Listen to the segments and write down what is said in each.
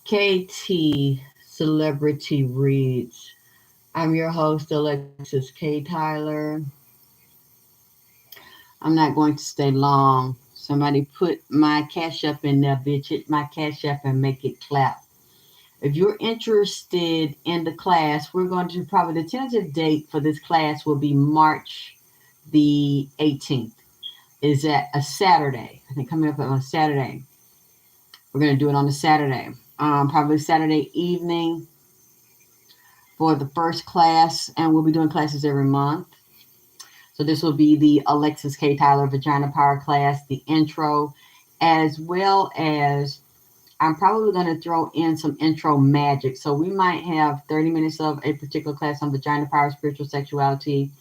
KT Celebrity Reads. I'm your host, Alexis K. Tyler. I'm not going to stay long. Somebody put my cash up in there, bitch. Hit my cash up and make it clap. If you're interested in the class, we're going to probably the tentative date for this class will be March the 18th. Is that a Saturday? I think coming up on a Saturday. We're going to do it on a Saturday. Probably Saturday evening for the first class, and we'll be doing classes every month. So this will be the Alexis K. Tyler Vagina Power class, the intro, as well as I'm probably going to throw in some intro magic. So we might have 30 minutes of a particular class on vagina power, spiritual sexuality.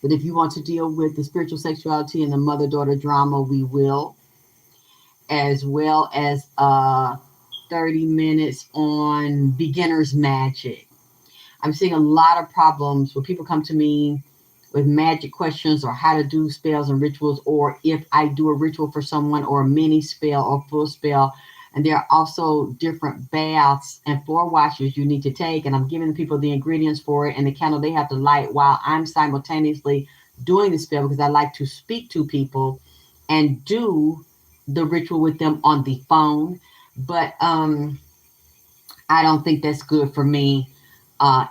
But if you want to deal with the spiritual sexuality and the mother-daughter drama, we will. As well as 30 minutes on beginner's magic. I'm seeing a lot of problems where people come to me with magic questions or how to do spells and rituals, or if I do a ritual for someone or a mini spell or full spell. And there are also different baths and floor washes you need to take. And I'm giving people the ingredients for it and the candle they have to light while I'm simultaneously doing the spell, because I like to speak to people and do the ritual with them on the phone. But I don't think that's good for me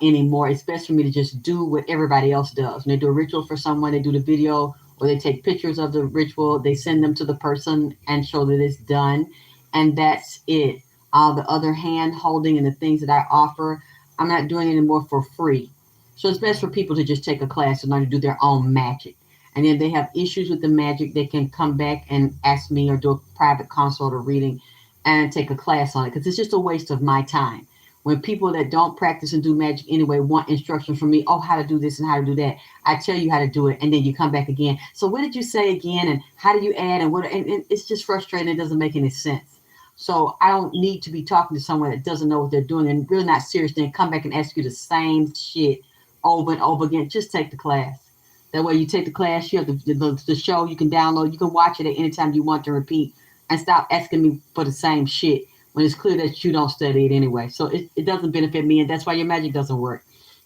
anymore. It's best for me to just do what everybody else does. When they do a ritual for someone, they do the video or they take pictures of the ritual, they send them to the person and show that it's done. And that's it. All the other hand holding and the things that I offer, I'm not doing anymore for free. So it's best for people to just take a class and learn to do their own magic. And then they have issues with the magic, they can come back and ask me or do a private consult or reading and take a class on it, because it's just a waste of my time. When people that don't practice and do magic anyway want instructions from me, oh, how to do this and how to do that, I tell you how to do it, and then you come back again. So what did you say again, and how do you add, and what? And it's just frustrating. It doesn't make any sense. So I don't need to be talking to someone that doesn't know what they're doing and really not serious, then come back and ask you the same shit over and over again. Just take the class. That way you take the class, you have the show, you can download, you can watch it at any time you want to repeat, and stop asking me for the same shit when it's clear that you don't study it anyway. So it doesn't benefit me, and that's why your magic doesn't work.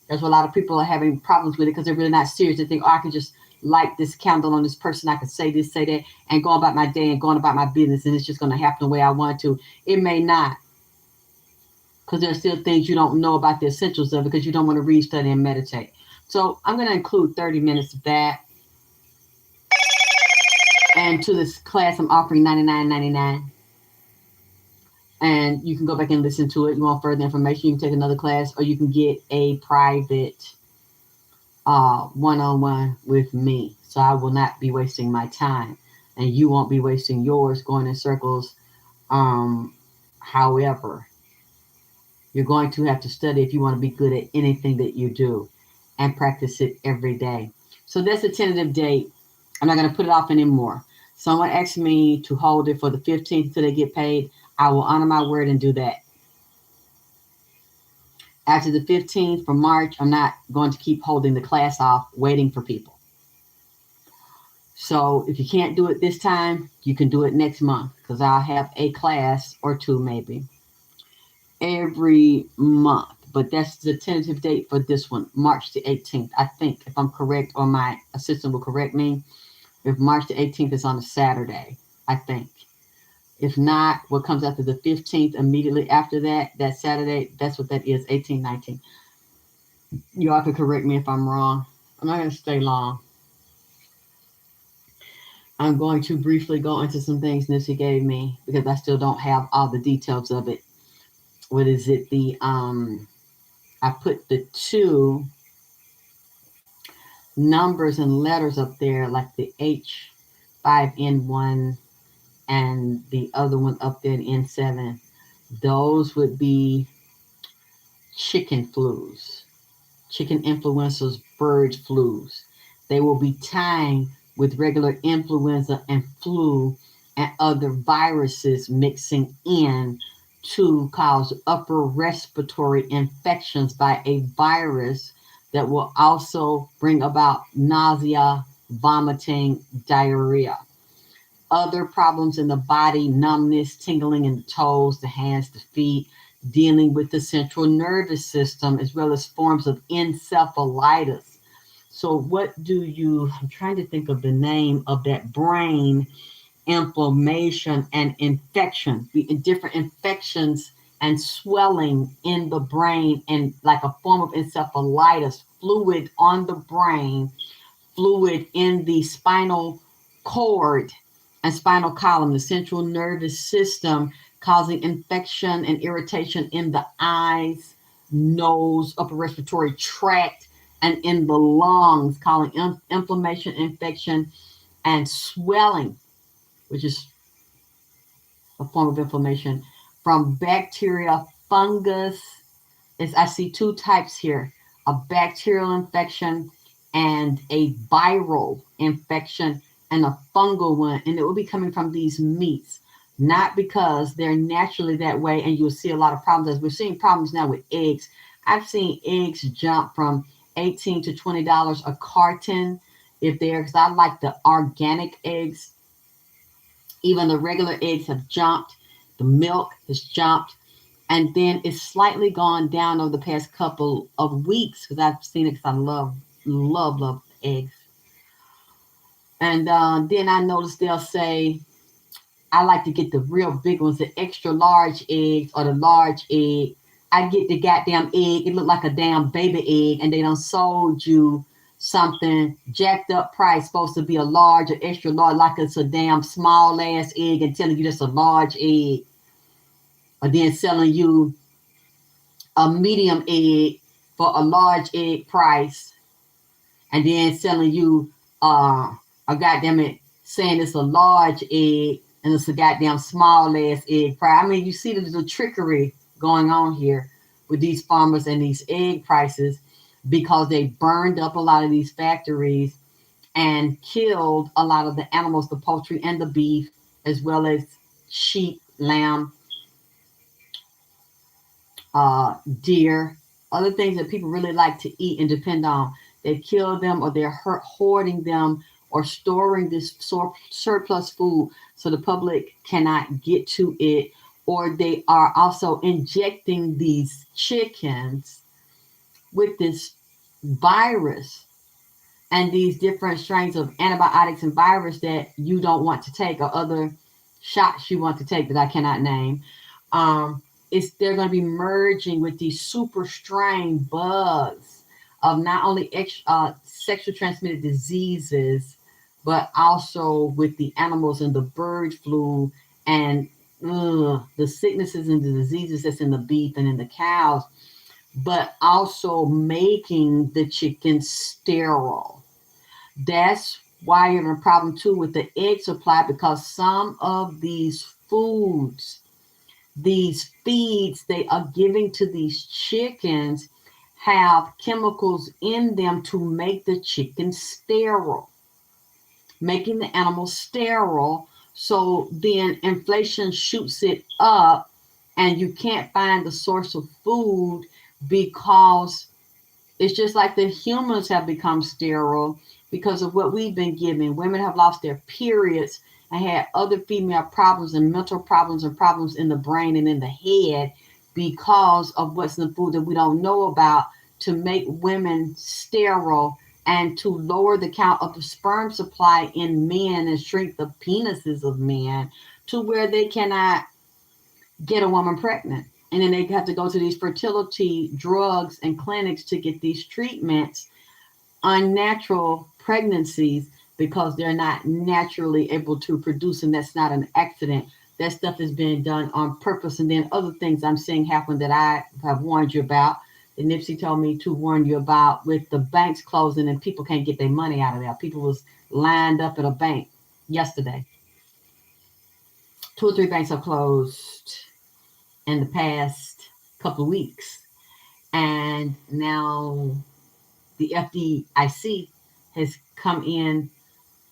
That's why a lot of people are having problems with it, because they're really not serious. They think, oh, I can just light this candle on this person, I can say this, say that, and go about my day and going about my business, and it's just going to happen the way I want to. It may not, because there are still things you don't know about the essentials of it, because you don't want to read, study, and meditate. So I'm going to include 30 minutes of that. And to this class, I'm offering $99.99. And you can go back and listen to it. You want further information, you can take another class, or you can get a private one-on-one with me. So I will not be wasting my time, and you won't be wasting yours going in circles. However, you're going to have to study if you want to be good at anything that you do, and practice it every day. So that's a tentative date. I'm not going to put it off anymore. Someone asked me to hold it for the 15th until they get paid. I will honor my word and do that. After the 15th for March, I'm not going to keep holding the class off, waiting for people. So if you can't do it this time, you can do it next month, because I'll have a class or two maybe every month. But that's the tentative date for this one, March the 18th. I think, if I'm correct, or my assistant will correct me, if March the 18th is on a Saturday, I think. If not, what comes after the 15th, immediately after that, that Saturday, that's what that is, 18, 19. You all can correct me if I'm wrong. I'm not going to stay long. I'm going to briefly go into some things Nissy gave me, because I still don't have all the details of it. What is it? I put the two numbers and letters up there, like the H5n1 and the other one up there, N7. Those would be chicken flus, chicken influenzas, bird flus. They will be timed with regular influenza and flu and other viruses mixing in to cause upper respiratory infections by a virus that will also bring about nausea, vomiting, diarrhea. other problems in the body, numbness, tingling in the toes, the hands, the feet, dealing with the central nervous system, as well as forms of encephalitis. So, I'm trying to think of the name of that brain inflammation and infection, different infections and swelling in the brain, and like a form of encephalitis, fluid on the brain, fluid in the spinal cord and spinal column, the central nervous system, causing infection and irritation in the eyes, nose, upper respiratory tract, and in the lungs, causing inflammation, infection, and swelling, which is a form of inflammation from bacteria, fungus. I see two types here: a bacterial infection and a viral infection, and a fungal one. And it will be coming from these meats, not because they're naturally that way. And you'll see a lot of problems, as we're seeing problems now with eggs. I've seen eggs jump from $18 to $20 a carton if they're, because I like the organic eggs. Even the regular eggs have jumped. The milk has jumped. And then it's slightly gone down over the past couple of weeks because I've seen it because I love eggs. And then I noticed they'll say, I like to get the real big ones, the extra large eggs or the large egg. I get the goddamn egg. It looked like a damn baby egg, and they done sold you something jacked up price, supposed to be a large or extra large, like it's a damn small ass egg, and telling you that's a large egg, or then selling you a medium egg for a large egg price, and then selling you a goddamn it, saying it's a large egg and it's a goddamn small ass egg price. I mean, you see the trickery going on here with these farmers and these egg prices, because they burned up a lot of these factories and killed a lot of the animals, the poultry and the beef, as well as sheep, lamb, deer, other things that people really like to eat and depend on. They kill them, or they're hoarding them, or storing this surplus food so the public cannot get to it. Or they are also injecting these chickens with this virus and these different strains of antibiotics and virus that you don't want to take, or other shots you want to take that I cannot name. They're going to be merging with these super strain bugs of not only sexual transmitted diseases, but also with the animals and the bird flu, and the sicknesses and the diseases that's in the beef and in the cows, but also making the chicken sterile. That's why you're having a problem too with the egg supply, because some of these foods, these feeds they are giving to these chickens, have chemicals in them to make the chicken sterile, making the animal sterile. So then inflation shoots it up, and you can't find the source of food, because it's just like the humans have become sterile because of what we've been given. Women have lost their periods and had other female problems and mental problems and problems in the brain and in the head because of what's in the food that we don't know about, to make women sterile and to lower the count of the sperm supply in men and shrink the penises of men to where they cannot get a woman pregnant. And then they have to go to these fertility drugs and clinics to get these treatments, unnatural pregnancies, because they're not naturally able to produce, and that's not an accident. That stuff is being done on purpose. And then other things I'm seeing happen that I have warned you about, that Nipsey told me to warn you about, with the banks closing and people can't get their money out of there. People was lined up at a bank yesterday. 2 or 3 banks are closed in the past couple of weeks. And now the FDIC has come in,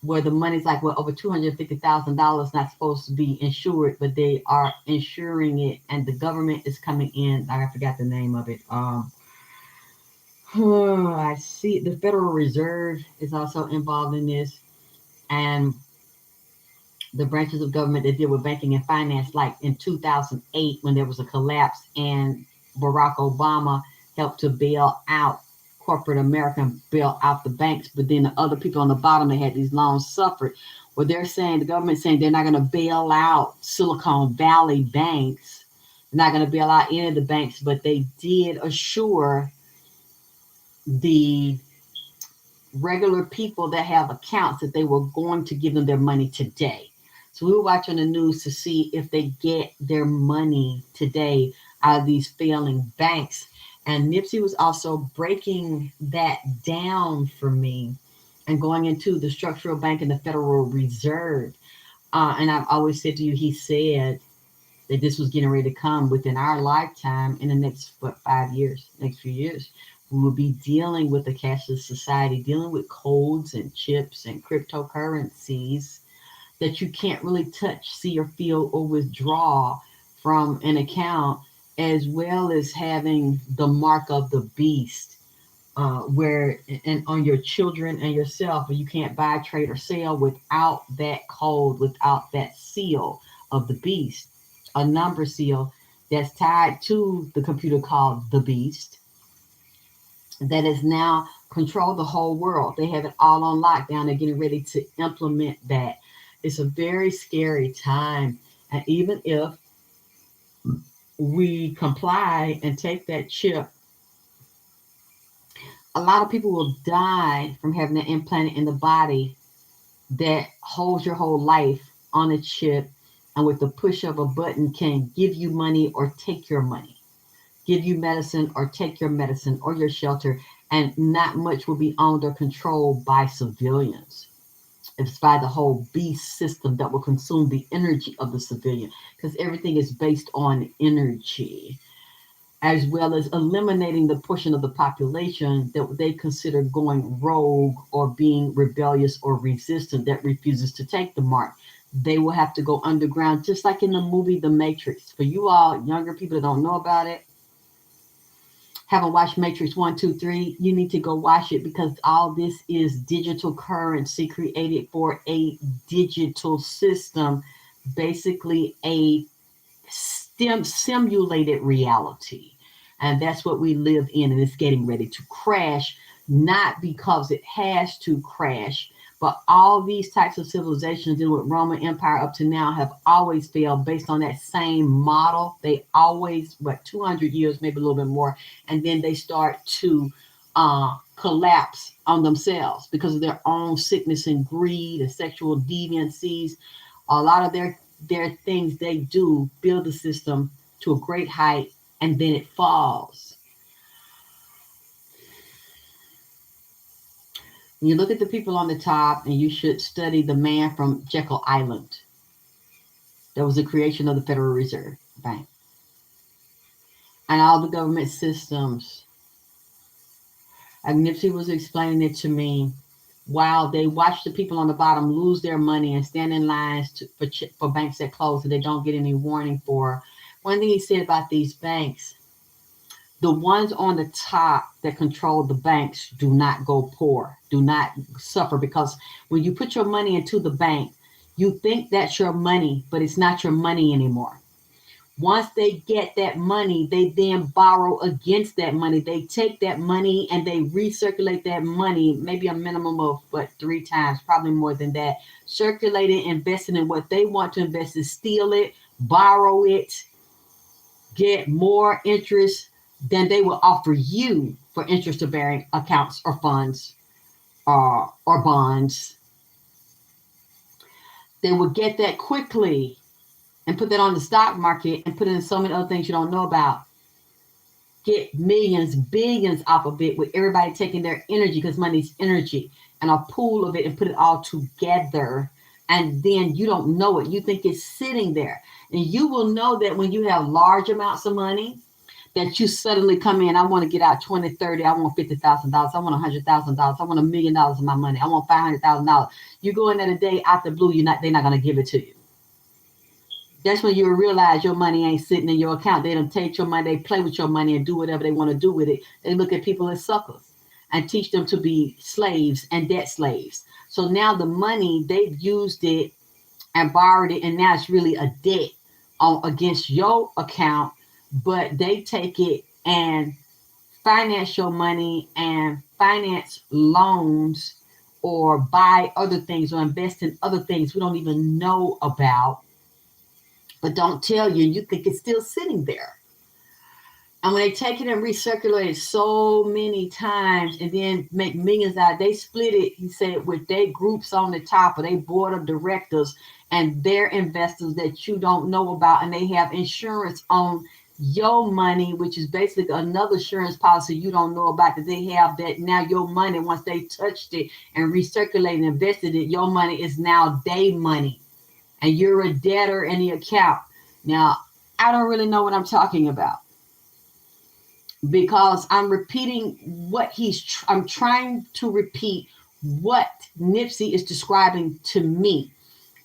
where the money's like, well, over $250,000 not supposed to be insured, but they are insuring it, and the government is coming in. I forgot the name of it. I see the Federal Reserve is also involved in this, and the branches of government that deal with banking and finance, like in 2008 when there was a collapse and Barack Obama helped to bail out corporate America and bail out the banks, but then the other people on the bottom that had these loans suffered. Well, they're saying, the government's saying they're not going to bail out Silicon Valley banks. They're not going to bail out any of the banks, but they did assure the regular people that have accounts that they were going to give them their money today. So we were watching the news to see if they get their money today out of these failing banks. And Nipsey was also breaking that down for me and going into the structural bank and the Federal Reserve. And I've always said to you, he said that this was getting ready to come within our lifetime in the next, 5 years, next few years. We will be dealing with a cashless society, dealing with codes and chips and cryptocurrencies that you can't really touch, see, or feel, or withdraw from an account, as well as having the mark of the beast, where and on your children and yourself, you can't buy, trade, or sell without that code, without that seal of the beast, a number seal that's tied to the computer called the beast, that is now control the whole world. They have it all on lockdown. They're getting ready to implement that. It's a very scary time. And even if we comply and take that chip, a lot of people will die from having that implanted in the body that holds your whole life on a chip, and with the push of a button can give you money or take your money, give you medicine or take your medicine or your shelter, and not much will be owned or controlled by civilians. It's by the whole beast system that will consume the energy of the civilian, because everything is based on energy, as well as eliminating the portion of the population that they consider going rogue or being rebellious or resistant that refuses to take the mark. They will have to go underground, just like in the movie The Matrix. For you all younger people that don't know about it, haven't watched Matrix 1, 2, 3, you need to go watch it, because all this is digital currency created for a digital system, basically a simulated reality. And that's what we live in, and it's getting ready to crash, not because it has to crash, but all these types of civilizations dealing with Roman Empire up to now have always failed based on that same model. They always, 200 years, maybe a little bit more, and then they start to collapse on themselves because of their own sickness and greed and sexual deviancies. A lot of their things they do build the system to a great height, and then it falls. You look at the people on the top, and you should study the man from Jekyll Island. That was the creation of the Federal Reserve Bank. And all the government systems. And Nipsey was explaining it to me, while they watch the people on the bottom lose their money and stand in lines for banks that close and they don't get any warning for. One thing he said about these banks, the ones on the top that control the banks do not go poor, do not suffer, because when you put your money into the bank, you think that's your money, but it's not your money anymore. Once they get that money, they then borrow against that money. They take that money and they recirculate that money, maybe a minimum of 3 times, probably more than that. Circulate it, invest it in what they want to invest in, steal it, borrow it, get more interest than they will offer you for interest bearing accounts or funds or bonds. They will get that quickly and put that on the stock market and put it in so many other things you don't know about. Get millions, billions off of it, with everybody taking their energy, because money's energy, and a pool of it, and put it all together. And then you don't know it. You think it's sitting there. And you will know that when you have large amounts of money, that you suddenly come in, I want to get out 20, 30, I want $50,000, I want $100,000, I want $1 million of my money, I want $500,000. You go in there today, out the blue, they're not going to give it to you. That's when you realize your money ain't sitting in your account. They don't take your money, they play with your money and do whatever they want to do with it. They look at people as suckers and teach them to be slaves and debt slaves. So now the money, they've used it and borrowed it, and now it's really a debt on against your account, but they take it and finance your money and finance loans or buy other things or invest in other things we don't even know about, but don't tell you, and you think it's still sitting there. And when they take it and recirculate it so many times and then make millions out, they split it, he said, with their groups on the top or they board of directors and their investors that you don't know about. And they have insurance on your money, which is basically another insurance policy you don't know about that they have, that now your money, once they touched it and recirculated and invested it, your money is now their money. And you're a debtor in the account. Now, I don't really know what I'm talking about because I'm repeating what I'm trying to repeat what Nipsey is describing to me.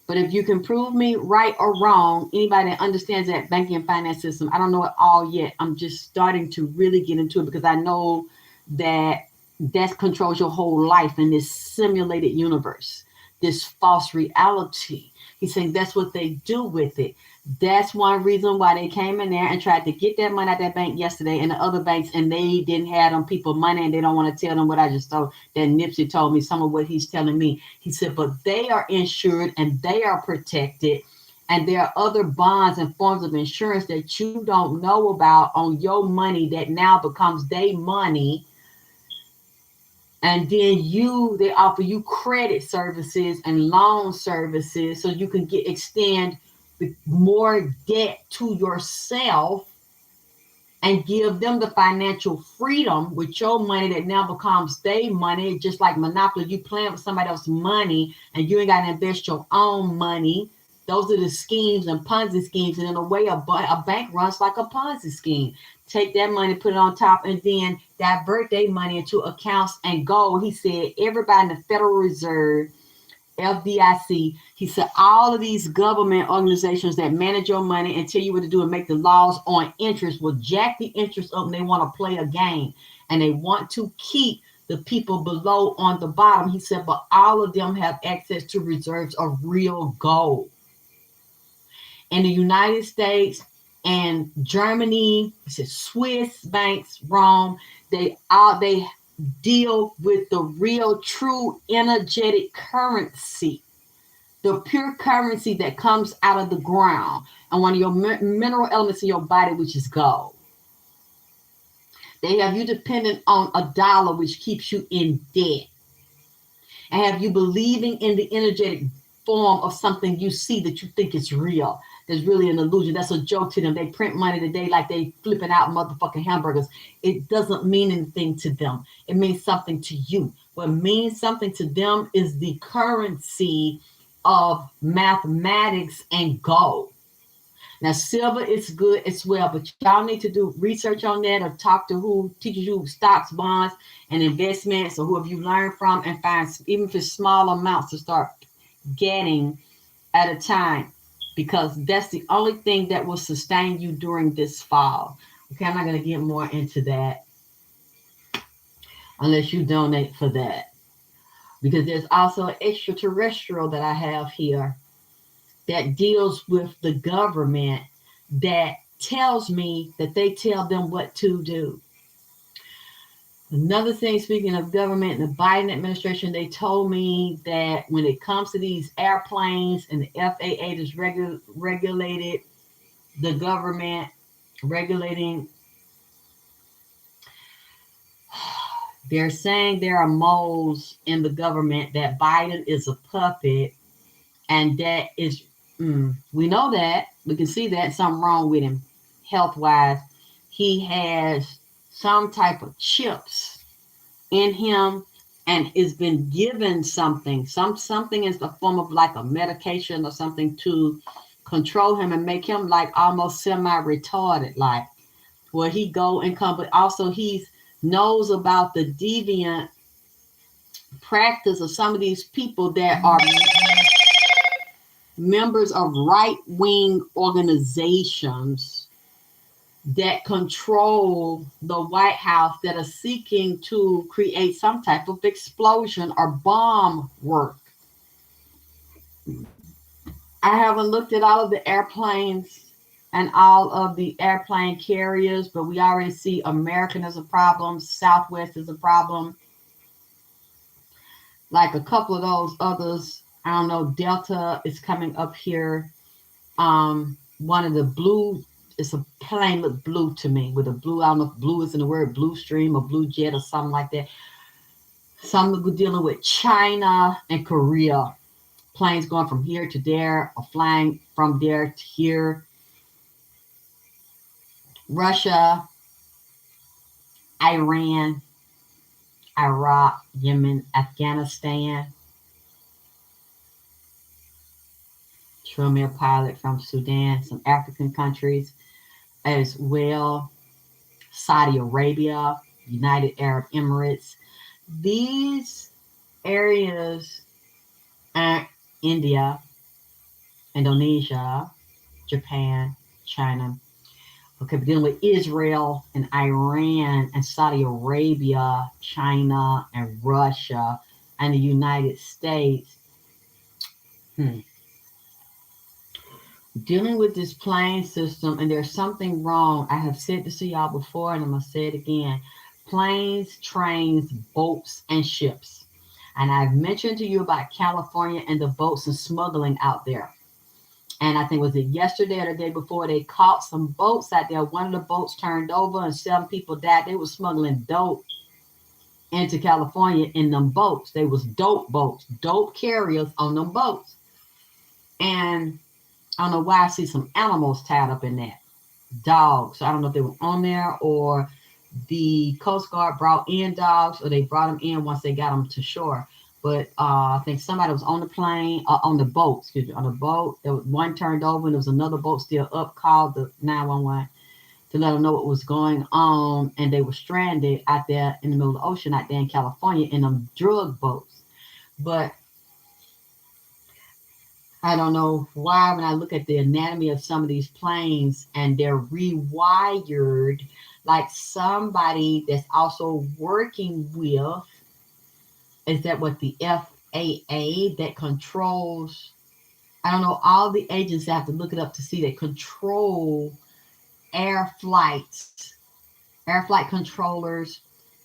But if you can prove me right or wrong, anybody that understands that banking and finance system, I don't know it all yet. I'm just starting to really get into it because I know that that controls your whole life in this simulated universe, this false reality. He's saying that's what they do with it. That's one reason why they came in there and tried to get that money out that bank yesterday and the other banks, and they didn't have them people money, and they don't want to tell them what I just told. That Nipsey told me some of what he's telling me. He said, but they are insured and they are protected, and there are other bonds and forms of insurance that you don't know about on your money that now becomes their money. And then they offer you credit services and loan services so you can extend more debt to yourself and give them the financial freedom with your money that now becomes their money. Just like Monopoly, you playing with somebody else's money and you ain't got to invest your own money. Those are the schemes and Ponzi schemes. And in a way, a bank runs like a Ponzi scheme. Take that money, put it on top, and then divert their money into accounts and go. He said, everybody in the Federal Reserve, FDIC, he said, all of these government organizations that manage your money and tell you what to do and make the laws on interest will jack the interest up, and they want to play a game. And they want to keep the people below on the bottom. He said, but all of them have access to reserves of real gold. In the United States and Germany, he said Swiss banks, Rome, they deal with the real, true, energetic currency, the pure currency that comes out of the ground, and one of your mineral elements in your body, which is gold. They have you dependent on a dollar, which keeps you in debt, and have you believing in the energetic form of something you see that you think is real. There's really an illusion. That's a joke to them. They print money today like they flipping out motherfucking hamburgers. It doesn't mean anything to them. It means something to you. What means something to them is the currency of mathematics and gold. Now, silver is good as well, but y'all need to do research on that or talk to who teaches you stocks, bonds, and investments, or whoever you learn from, and find, even if it's small amounts, to start getting at a time, because that's the only thing that will sustain you during this fall. Okay, I'm not going to get more into that unless you donate for that, because there's also an extraterrestrial that I have here that deals with the government, that tells me that they tell them what to do. Another thing, speaking of government, the Biden administration, they told me that when it comes to these airplanes and the FAA is regulated, the government regulating, they're saying there are moles in the government, that Biden is a puppet, and that is, we know that. We can see that something wrong with him health-wise. He has some type of chips in him and has been given something is the form of like a medication or something to control him and make him like almost semi-retarded, like where he go and come, but also he knows about the deviant practice of some of these people that are members of right-wing organizations that control the White House, that are seeking to create some type of explosion or bomb work. I haven't looked at all of the airplanes and all of the airplane carriers, but we already see American is a problem, Southwest is a problem, like a couple of those others. I don't know, Delta is coming up here. One of the blue, it's a plane look blue to me with a blue. I don't know if blue is in the word blue stream or blue jet or something like that. Some dealing with China and Korea. Planes going from here to there or flying from there to here. Russia, Iran, Iraq, Yemen, Afghanistan. Show me a pilot from Sudan, some African countries as well. Saudi Arabia, United Arab Emirates. These areas, India, Indonesia, Japan, China. Okay, we're dealing with Israel and Iran and Saudi Arabia, China and Russia and the United States. Hmm. Dealing with this plane system, and there's something wrong. I have said this to y'all before, and I'm going to say it again. Planes, trains, boats, and ships. And I've mentioned to you about California and the boats and smuggling out there. And I think was it yesterday or the day before they caught some boats out there. One of the boats turned over and 7 people died. They were smuggling dope into California in them boats. They was dope boats, dope carriers on them boats. And I don't know why I see some animals tied up in that. Dogs. So I don't know if they were on there or the Coast Guard brought in dogs or they brought them in once they got them to shore. But I think somebody was on the plane, on the boat, excuse me, on the boat. There was one turned over and there was another boat still up, called the 911 to let them know what was going on. And they were stranded out there in the middle of the ocean out there in California in them drug boats. But I don't know why when I look at the anatomy of some of these planes and they're rewired like somebody that's also working with, is that what the FAA that controls, I don't know, all the agents have to look it up to see that control air flights, air flight controllers,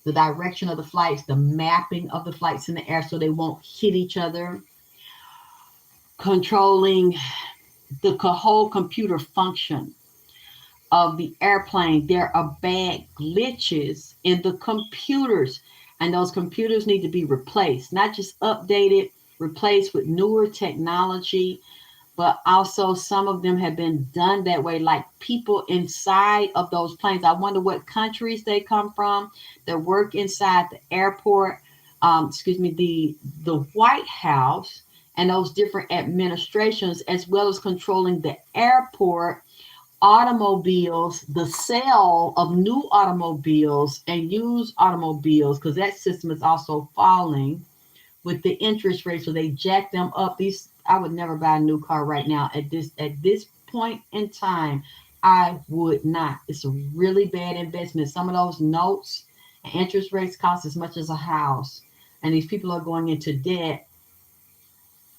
the direction of the flights, the mapping of the flights in the air so they won't hit each other, controlling the whole computer function of the airplane. There are bad glitches in the computers, and those computers need to be replaced, not just updated, replaced with newer technology, but also some of them have been done that way, like people inside of those planes. I wonder what countries they come from that work inside the airport, excuse me, the White House and those different administrations, as well as controlling the airport, automobiles, the sale of new automobiles and used automobiles, because that system is also falling with the interest rates. So they jack them up. These, I would never buy a new car right now at this point in time. I would not. It's a really bad investment. Some of those notes and interest rates cost as much as a house, and these people are going into debt.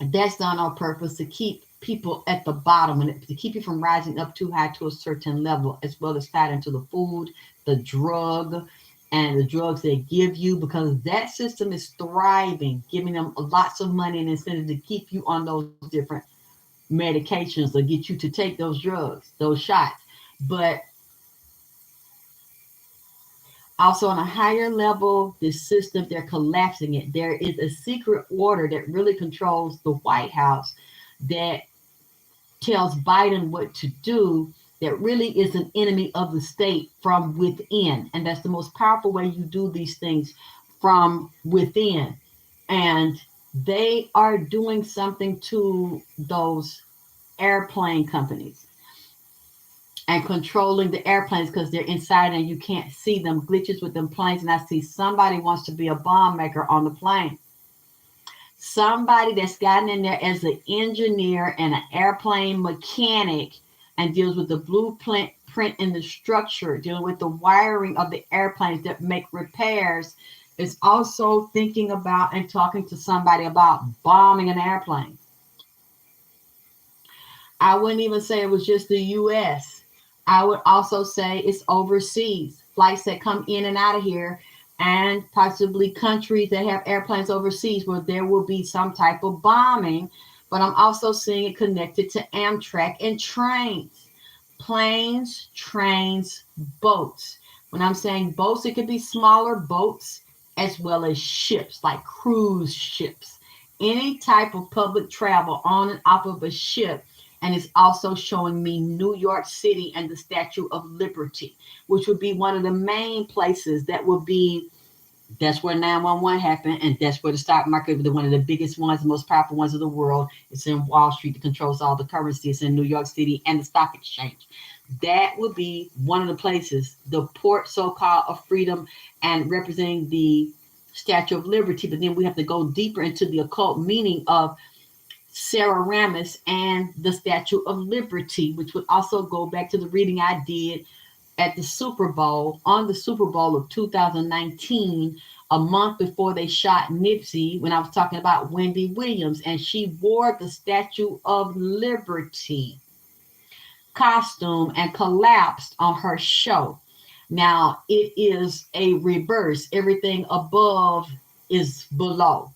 That's done on purpose to keep people at the bottom and to keep you from rising up too high to a certain level, as well as tied into the food, the drug, and the drugs they give you, because that system is thriving, giving them lots of money and incentive to keep you on those different medications or get you to take those drugs, those shots. But also on a higher level, this system, they're collapsing it. There is a secret order that really controls the White House that tells Biden what to do, that really is an enemy of the state from within. And that's the most powerful way you do these things, from within. And they are doing something to those airplane companies and controlling the airplanes because they're inside and you can't see them, glitches with them planes. And I see somebody wants to be a bomb maker on the plane. Somebody that's gotten in there as an engineer and an airplane mechanic and deals with the blueprint print in the structure, dealing with the wiring of the airplanes that make repairs, is also thinking about and talking to somebody about bombing an airplane. I wouldn't even say it was just the US. I would also say it's overseas. Flights that come in and out of here, and possibly countries that have airplanes overseas where there will be some type of bombing. But I'm also seeing it connected to Amtrak and trains, planes, trains, boats. When I'm saying boats, it could be smaller boats as well as ships, like cruise ships. Any type of public travel on and off of a ship. And it's also showing me New York City and the Statue of Liberty, which would be one of the main places that would be. That's where 911 happened, and that's where the stock market, one of the biggest ones, the most powerful ones of the world. It's in Wall Street that controls all the currency. It's in New York City and the stock exchange. That would be one of the places, the port, so-called, of freedom and representing the Statue of Liberty. But then we have to go deeper into the occult meaning of Sarah Ramis and the Statue of Liberty, which would also go back to the reading I did at the Super Bowl, on the Super Bowl of 2019, a month before they shot Nipsey, when I was talking about Wendy Williams, and she wore the Statue of Liberty costume and collapsed on her show. Now, it is a reverse. Everything above is below.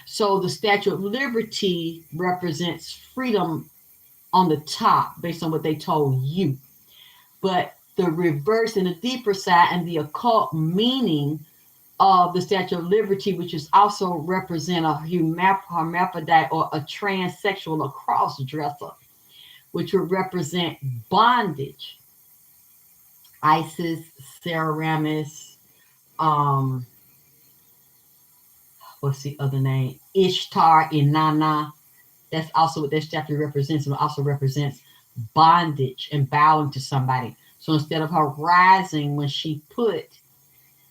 So the Statue of Liberty represents freedom on the top, based on what they told you. But the reverse and the deeper side and the occult meaning of the Statue of Liberty, which is also represent a hermaphrodite or a transsexual, a cross dresser, which would represent bondage. Isis, Semiramis, um, what's the other name? H3n9. That's also what that statue represents. It also represents bondage and bowing to somebody. So instead of her rising when she put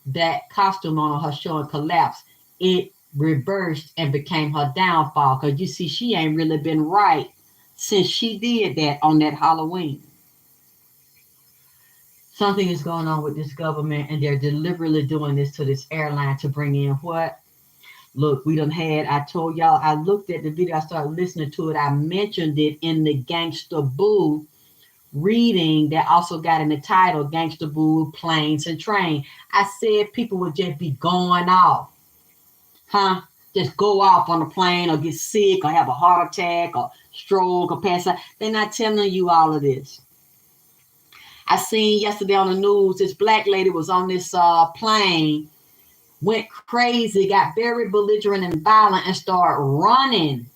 that costume on her show and collapsed, it reversed and became her downfall. Because you see, she ain't really been right since she did that on that Halloween. Something is going on with this government, and they're deliberately doing this to this airline to bring in what? Look, we done had, I told y'all, I looked at the video, I started listening to it, I mentioned it in the Gangsta Boo reading that also got in the title, Gangsta Boo, Planes and Train. I said people would just be going off, huh? Just go off on a plane or get sick or have a heart attack or stroke or pass out. They're not telling you all of this. I seen yesterday on the news, this black lady was on this plane, went crazy, got very belligerent and violent, and started running.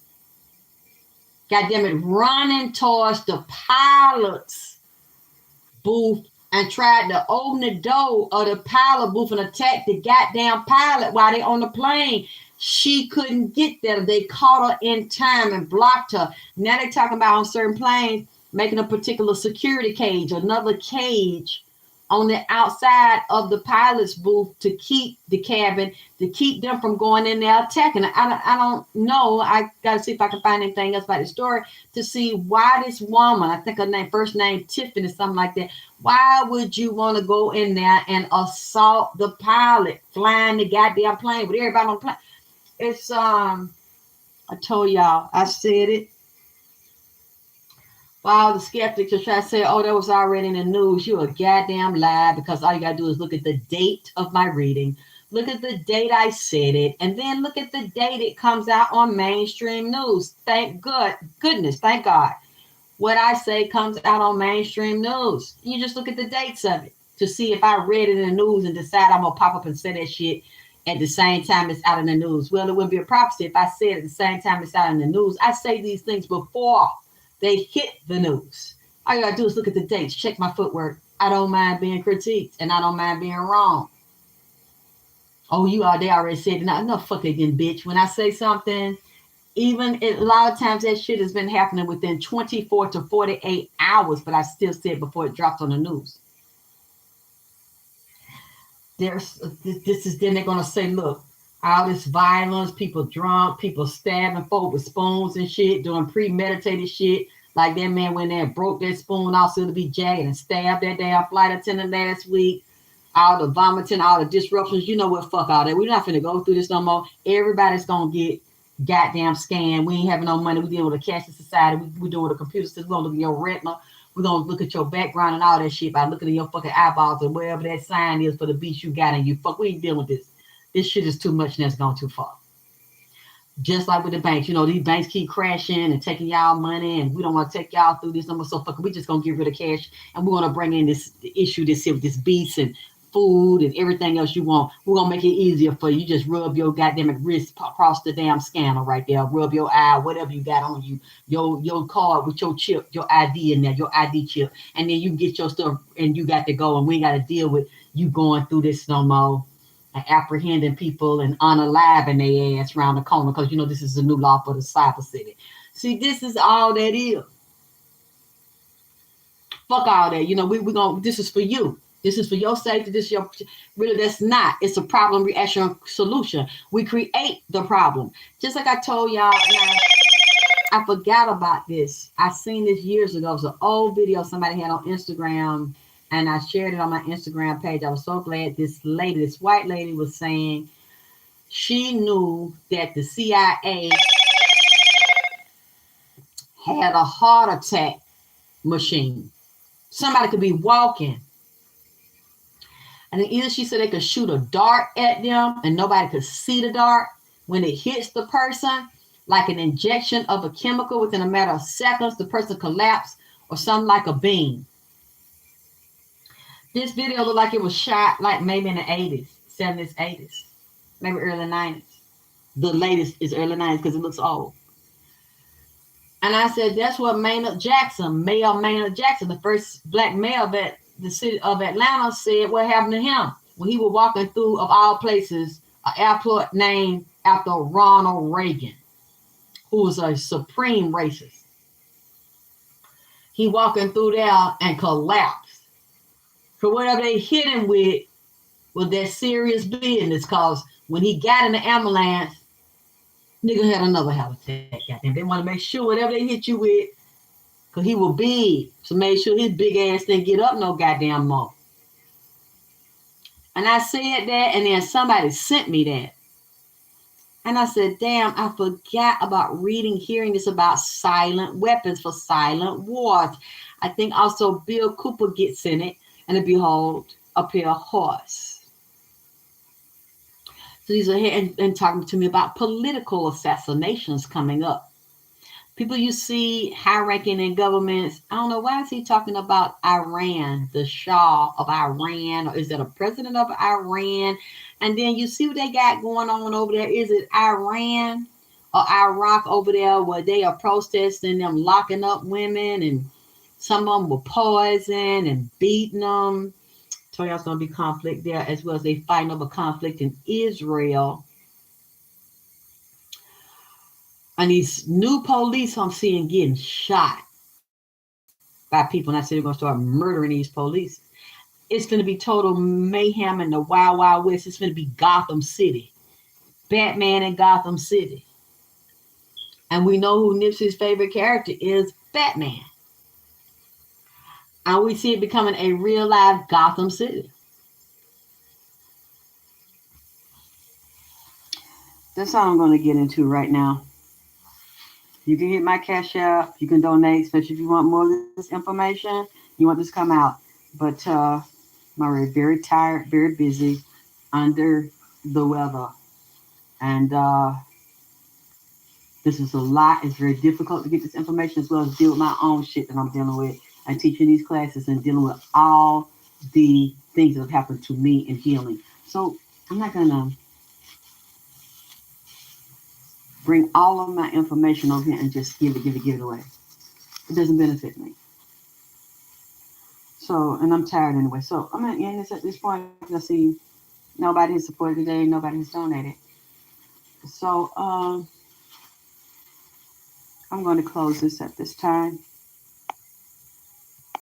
Goddamn it, running towards the pilot's booth and tried to open the door of the pilot booth and attack the goddamn pilot while they on the plane. She couldn't get there. They caught her in time and blocked her. Now they're talking about on certain planes making a particular security cage, another cage on the outside of the pilot's booth to keep the cabin, to keep them from going in there attacking. I don't know. I got to see if I can find anything else about the story to see why this woman, I think her name, first name Tiffany, something like that. Why would you want to go in there and assault the pilot flying the goddamn plane with everybody on the plane? It's, I told y'all, I said it. All the skeptics are trying to say, oh, that was already in the news. You're a goddamn lie, because all you got to do is look at the date of my reading, look at the date I said it, and then look at the date it comes out on mainstream news. Thank goodness, thank God. What I say comes out on mainstream news. You just look at the dates of it to see if I read it in the news and decide I'm going to pop up and say that shit at the same time it's out in the news. Well, it wouldn't be a prophecy if I said it at the same time it's out in the news. I say these things before they hit the news. All you gotta do is look at the dates, check my footwork. I don't mind being critiqued, and I don't mind being wrong. Oh, they already said it. No, fuck again, bitch. When I say something, even a lot of times that shit has been happening within 24 to 48 hours, but I still said before it dropped on the news. Then they're gonna say, look, all this violence, people drunk, people stabbing folk with spoons and shit, doing premeditated shit. Like that man went there and broke that spoon off so to be jagged and stabbed that damn flight attendant last week. All the vomiting, all the disruptions. You know what? Fuck all that. We're not finna go through this no more. Everybody's gonna get goddamn scan. We ain't having no money. We deal with a cashless society. We doing with a computer system. We're gonna look at your retina. We're gonna look at your background and all that shit by looking at your fucking eyeballs or wherever that sign is for the beast you got in you. Fuck, we ain't dealing with this. This shit is too much and that's gone too far. Just like with the banks, these banks keep crashing and taking y'all money, and we don't want to take y'all through this number. So fucking, we just gonna get rid of cash, and we're gonna bring in this issue, this beast and food and everything else you want. We're gonna make it easier for you. You just rub your goddamn wrist across the damn scanner right there. Rub your eye, whatever you got on you, your card with your chip, your ID in there, your ID chip, and then you get your stuff, and you got to go, and we ain't got to deal with you going through this no more and apprehending people and unaliving their ass around the corner because this is a new law for the cyber city. See, this is all that is. Fuck all that. We gonna. This is for you. This is for your safety. This is your. Really, that's not. It's a problem reaction solution. We create the problem. Just like I told y'all, and I forgot about this. I seen this years ago. It was an old video somebody had on Instagram, and I shared it on my Instagram page. I was so glad this white lady was saying she knew that the CIA had a heart attack machine. Somebody could be walking, and then either she said they could shoot a dart at them and nobody could see the dart. When it hits the person, like an injection of a chemical, within a matter of seconds, the person collapsed, or something like a beam. This video looked like it was shot like maybe in the 80s, 70s, 80s, maybe early 90s. The latest is early 90s because it looks old. And I said, that's what Maynard Jackson, the first black mayor that the city of Atlanta, said what happened to him when he was walking through, of all places, an airport named after Ronald Reagan, who was a supreme racist. He walking through there and collapsed. For whatever they hit him with was that serious business, because when he got in the ambulance, nigga had another heart attack. Goddamn, they want to make sure whatever they hit you with, because he was big, so make sure his big ass didn't get up no goddamn more. And I said that, and then somebody sent me that. And I said, damn, I forgot about hearing this about silent weapons for silent wars. I think also Bill Cooper gets in it, and behold, a pale horse. So these are here and talking to me about political assassinations coming up. People you see high-ranking in governments, I don't know, why is he talking about Iran, the Shah of Iran, or is it a president of Iran? And then you see what they got going on over there. Is it Iran or Iraq over there where they are protesting them locking up women, and some of them were poisoned and beating them? So there's going to be conflict there, as well as they fighting over conflict in Israel. And these new police I'm seeing getting shot by people, and I said they're going to start murdering these police. It's going to be total mayhem in the Wild Wild West. It's going to be Gotham City. Batman in Gotham City. And we know who Nipsey's favorite character is, Batman. And we see it becoming a real life Gotham City. That's all I'm going to get into right now. You can hit my Cash App. You can donate, especially if you want more of this information. You want this to come out. But I'm already very tired, very busy, under the weather. And this is a lot. It's very difficult to get this information, as well as deal with my own shit that I'm dealing with. I'm teaching these classes and dealing with all the things that have happened to me in healing. So I'm not going to bring all of my information over here and just give it away. It doesn't benefit me. So, and I'm tired anyway. So I'm going to end this at this point. I see nobody has supported today. Nobody has donated. So I'm going to close this at this time.